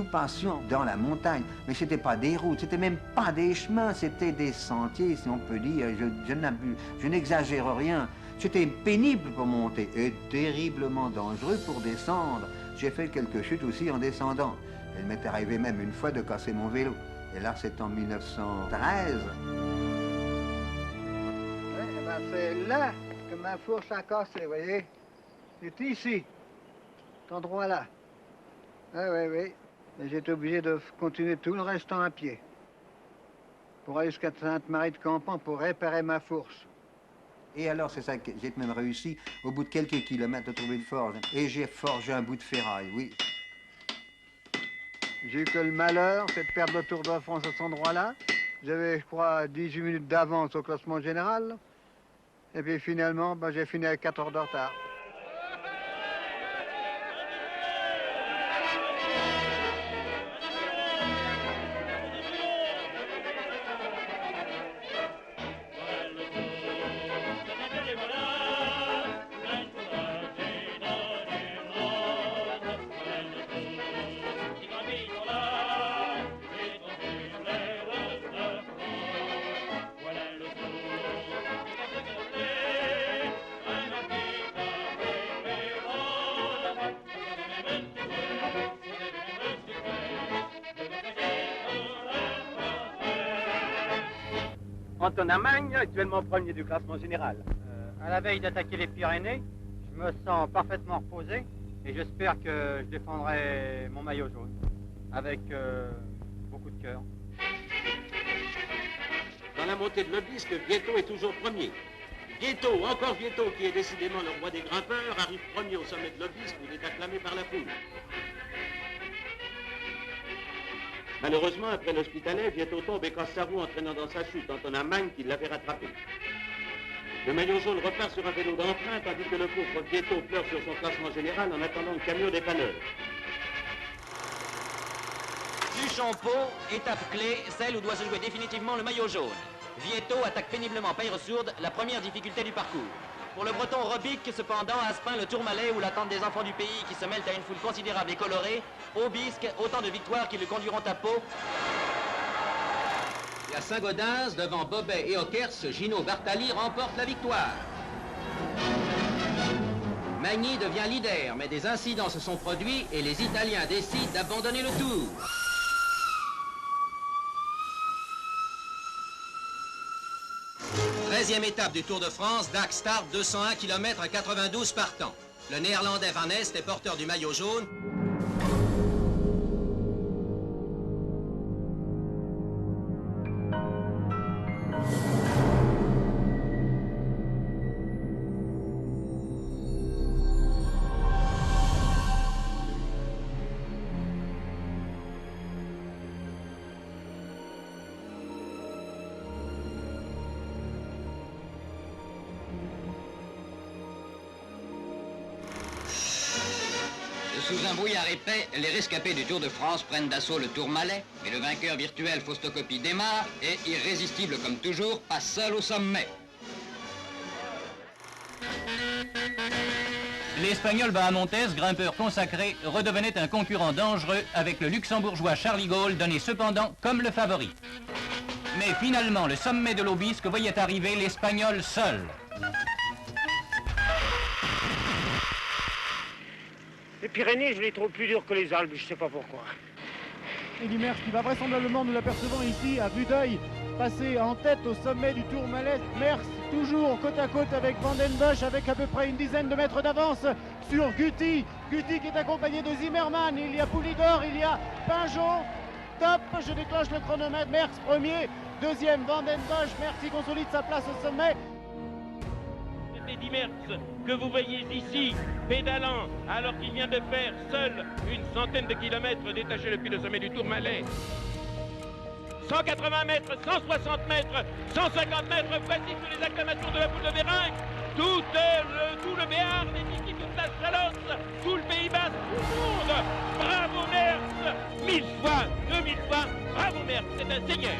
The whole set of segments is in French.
passions dans la montagne. Mais c'était pas des routes, c'était même pas des chemins, c'était des sentiers, si on peut dire. Je n'exagère rien. C'était pénible pour monter et terriblement dangereux pour descendre. J'ai fait quelques chutes aussi en descendant. Il m'est arrivé même une fois de casser mon vélo. Et là, c'est en 1913. Ouais, ben c'est là que ma fourche a cassé, vous voyez. C'est ici, cet endroit-là. Oui, oui, oui. Et j'étais obligé de continuer tout le restant à pied. Pour aller jusqu'à Sainte-Marie-de-Campan pour réparer ma fourche. Et alors, c'est ça que j'ai même réussi, au bout de quelques kilomètres, de trouver une forge. Et j'ai forgé un bout de ferraille, oui. J'ai eu que le malheur, c'est de perdre le Tour de France à cet endroit-là. J'avais, je crois, 18 minutes d'avance au classement général. Et puis finalement, ben, j'ai fini avec 4 heures de retard. Antonin Magne, actuellement premier du classement général. À la veille d'attaquer les Pyrénées, je me sens parfaitement reposé et j'espère que je défendrai mon maillot jaune avec beaucoup de cœur. Dans la montée de l'Aubisque, Vietto est toujours premier. Vietto, encore Vietto, qui est décidément le roi des grimpeurs, arrive premier au sommet de l'Aubisque où il est acclamé par la foule. Malheureusement, après l'Hospitalet, Vietto tombe et casse sa roue, entraînant dans sa chute Antonin Magne qui l'avait rattrapé. Le maillot jaune repart sur un vélo d'emprunt, tandis que le pauvre Vietto pleure sur son classement général en attendant le camion dépanneur. Duchampeau, étape clé, celle où doit se jouer définitivement le maillot jaune. Vietto attaque péniblement Pailleres-Sourde, la première difficulté du parcours. Pour le breton Robic, cependant, Aspin, le Tourmalet, où l'attendent des enfants du pays qui se mêlent à une foule considérable et colorée, Aubisque, autant de victoires qui le conduiront à Pau. Et à Saint-Gaudens, devant Bobet et Ockers, Gino Bartali remporte la victoire. Magny devient leader, mais des incidents se sont produits et les Italiens décident d'abandonner le tour. Treizième étape du Tour de France, Dax Start, 201 km à 92 partants. Le néerlandais Van Est est porteur du maillot jaune. Sous un brouillard épais, les rescapés du Tour de France prennent d'assaut le Tourmalet, mais le vainqueur virtuel Faustocopie démarre et, irrésistible comme toujours, passe seul au sommet. L'Espagnol Bahamontes, grimpeur consacré, redevenait un concurrent dangereux avec le luxembourgeois Charlie Gaulle, donné cependant comme le favori. Mais finalement, le sommet de l'Aubisque voyait arriver l'Espagnol seul. Les Pyrénées, je les trouve plus dures que les Alpes, je sais pas pourquoi. Eddy Merckx qui va vraisemblablement, nous l'apercevons ici à vue d'œil, passer en tête au sommet du Tourmalet. Merckx toujours côte à côte avec Van den Bosch, avec à peu près une dizaine de mètres d'avance sur Guti. Guti qui est accompagné de Zimmermann, il y a Poulidor, il y a Pinjot. Top, je déclenche le chronomètre. Merckx premier, deuxième Van den Bosch. Merckx qui consolide sa place au sommet. Eddy Merckx, que vous voyez ici, pédalant, alors qu'il vient de faire seul une centaine de kilomètres détaché depuis le sommet du Tourmalet. 180 mètres, 160 mètres, 150 mètres, voici toutes les acclamations de la foule de Bérinck. Tout le Béarn est ici, toute la Chalosse, tout le Pays Basque, tout le monde. Bravo Merckx, 1000 fois, 2000 fois, bravo Merckx, c'est un seigneur.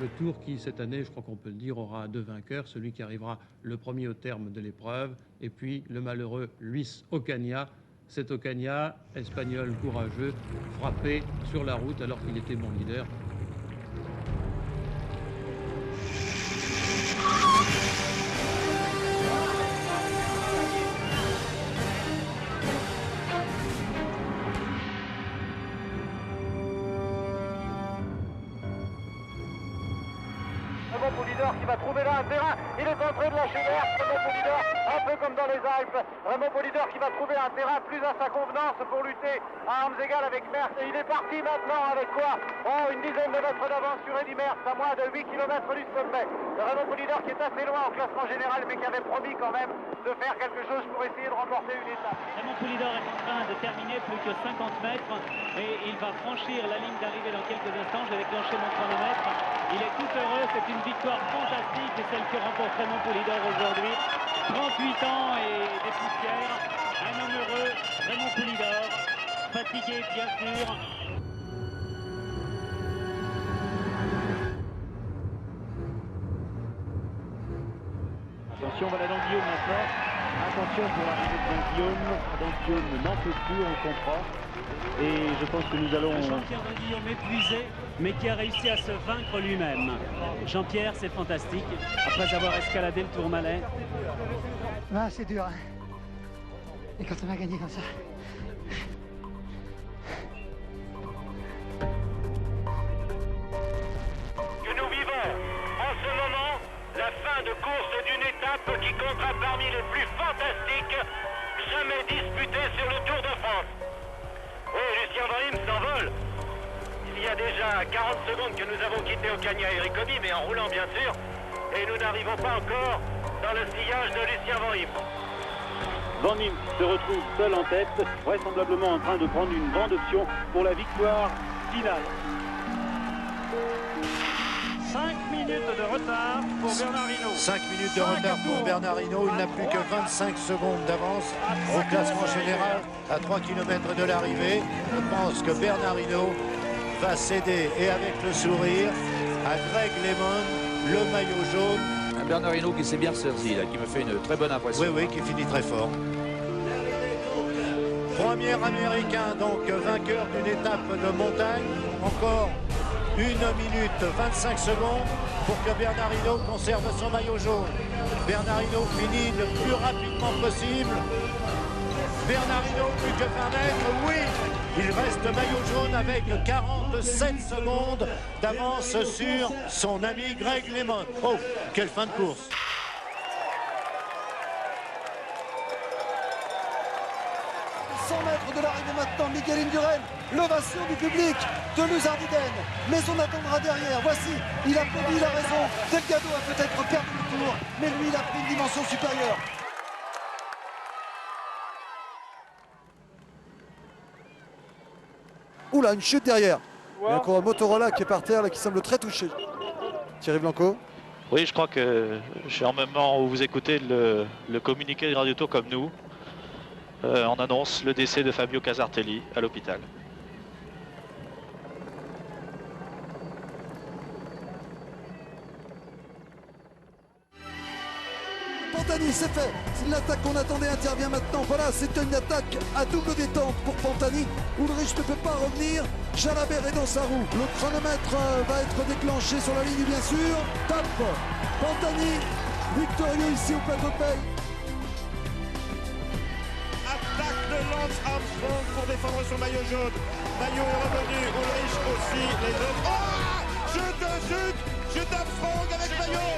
Le Tour qui, cette année, je crois qu'on peut le dire, aura deux vainqueurs, celui qui arrivera le premier au terme de l'épreuve, et puis le malheureux Luis Ocaña. Cet Ocaña, espagnol courageux, frappé sur la route alors qu'il était bon leader. Raymond Poulidor qui va trouver là un terrain, il est en train de lâcher l'air, Raymond Poulidor, un peu comme dans les Alpes, Raymond Poulidor qui va trouver un terrain plus à sa convenance pour lutter à armes égales avec Merckx, et il est parti maintenant avec quoi? Oh, une dizaine de mètres d'avance sur Eddy Merckx, à moins de 8 km du sommet. Raymond Poulidor qui est assez loin au classement général, mais qui avait promis quand même de faire quelque chose pour essayer de remporter une étape. Raymond Poulidor est en train de terminer plus que 50 mètres et il va franchir la ligne d'arrivée dans quelques instants. Je vais déclencher mon chronomètre. Il est tout heureux, c'est une victoire fantastique et celle que remporte Raymond Poulidor aujourd'hui. 38 ans et des poussières, un homme heureux, Raymond Poulidor, fatigué bien sûr. Attention, voilà donc Guillaume maintenant. Attention pour l'arrivée de Guillaume. Donc Guillaume n'en peut plus, on comprend. Et je pense que nous allons... Jean-Pierre de Guillaume épuisé, mais qui a réussi à se vaincre lui-même. Jean-Pierre, c'est fantastique. Après avoir escaladé le Tourmalet. Ah, c'est dur, hein. Et quand on a gagné comme ça... Que nous vivons en ce moment la fin de course d'une étape qui comptera parmi les plus fantastiques jamais disputées sur le Tour de France. Oui, Lucien Varim s'envole. Il y a déjà 40 secondes que nous avons quitté Ocaña et Riccobie, mais en roulant bien sûr, et nous n'arrivons pas encore dans le sillage de Lucien Varim. Van Impe se retrouve seul en tête, vraisemblablement en train de prendre une grande option pour la victoire finale. 5 minutes de retard pour Bernard Hinault. 5 minutes de retard pour Bernard Hinault. Il n'a plus que 25 secondes d'avance au classement général à 3 km de l'arrivée. Je pense que Bernard Hinault va céder, et avec le sourire, à Greg LeMond, le maillot jaune. Un Bernard Hinault qui s'est bien servi, là, qui me fait une très bonne impression. Oui, qui finit très fort. Premier américain, donc vainqueur d'une étape de montagne. Encore 1 minute 25 secondes pour que Bernard Hinault conserve son maillot jaune. Bernard Hinault finit le plus rapidement possible. Bernard Hinault, plus que 20 mètres, oui, il reste maillot jaune avec 47 secondes d'avance sur son ami Greg LeMond. Oh, quelle fin de course! Mètres de l'arrivée maintenant, Miguel Indurain, l'ovation du public de Luzardiden, mais on attendra derrière. Voici, il a promis, il a raison. Delgado a peut-être perdu le tour, mais lui il a pris une dimension supérieure. Oula, une chute derrière. Il y a encore un Motorola qui est par terre, là, qui semble très touché. Thierry Blanco. Oui, je crois que en même moment où vous écoutez le communiqué de Radio Tour comme nous, on annonce le décès de Fabio Casartelli à l'hôpital. Pantani, c'est fait. L'attaque qu'on attendait intervient maintenant. Voilà, c'est une attaque à double détente pour Pantani. Ulrich ne peut pas revenir. Jalabert est dans sa roue. Le chronomètre va être déclenché sur la ligne, bien sûr. Top. Pantani, victorieux ici au plateau de Paye. Attaque de Lance Armstrong pour défendre son maillot jaune. Maillot est revenu, Ulrich aussi, les autres. Oh, chute Armstrong avec maillot.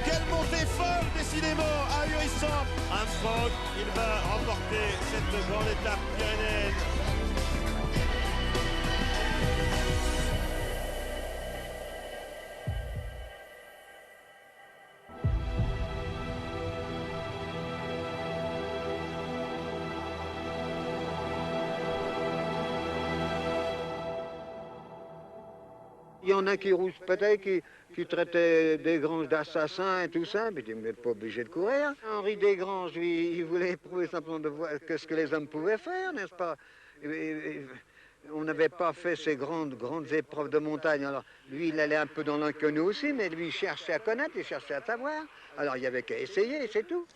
Quelle montée folle, décidément, ahurissant. Armstrong, il va remporter cette grande étape pyrénéenne. Il y en a qui rouspétaient, qui traitaient Desgranges d'assassins et tout ça, mais ils n'étaient pas obligés de courir. Henri Desgranges, lui, il voulait prouver simplement de voir ce que les hommes pouvaient faire, n'est-ce pas? On n'avait pas fait ces grandes épreuves de montagne. Alors, lui, il allait un peu dans l'inconnu aussi, mais lui, il cherchait à connaître, il cherchait à savoir. Alors, il n'y avait qu'à essayer, c'est tout.